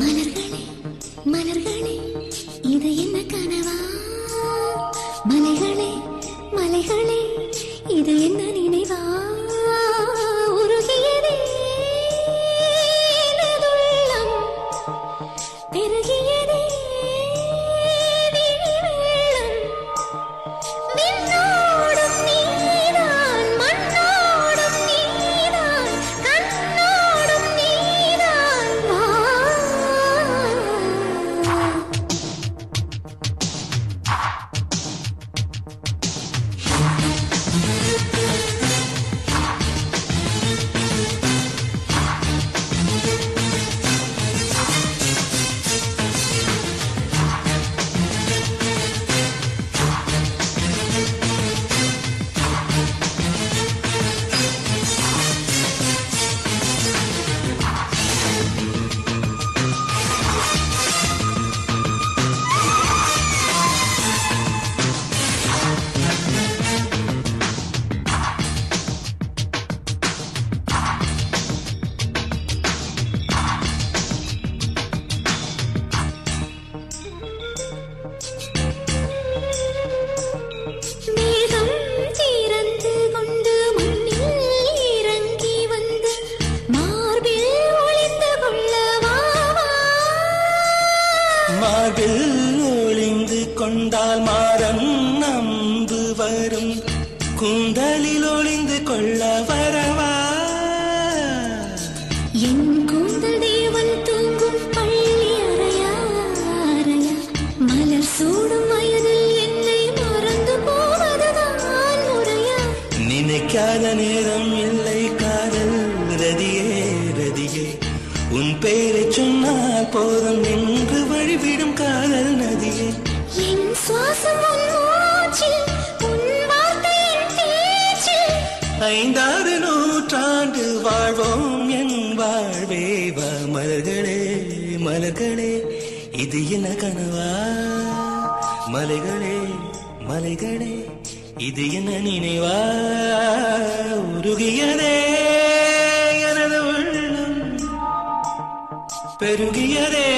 மலர்களே மலர்களே இது என்ன கனவா? மலைகளே மலைகளே இது என்ன நினைவா? உருகியதே உள்ளம், பெருகியதே விழிவெள்ளம். விண்ணோடும் நீதான், மண்ணோடும் நீதான், கண்ணோடும் நீதான். வா மேகம் திறந்து கொண்டு மண்ணில் இறங்கி வந்து மார்பில் ஒளிந்து கொள்ளவா? மார்பில் ஒளிந்து கொண்டால் மாறம் நம்பு வரும், கூந்தலில் ஒளிந்து கொள்ள வரவா? என் கூந்தல் தேவன் தூங்கும் பள்ளி அறையா அறையா? மலர் சூடும் வயதில் என்னை மறந்து போவதுதான் முறையா? நினைக்காத நேரம் இல்லை காதல் ரதியே ரதியே, உன் பெயரை சொன்னால் போதும் என்று வழிவிடும் காதல் நதியே. என் சுவாசம் உன் மூச்சில், உன் வார்த்தையின் பேச்சில். 5 நூற்றாண்டு வாழ்வோம் என் வாழ்வே. வா மலர்களே மலர்களே இது என்ன கனவா? மலைகளே மலைகளே இது என்ன நினைவா? உருகியதே எனது உள்ளம், பெருகியதே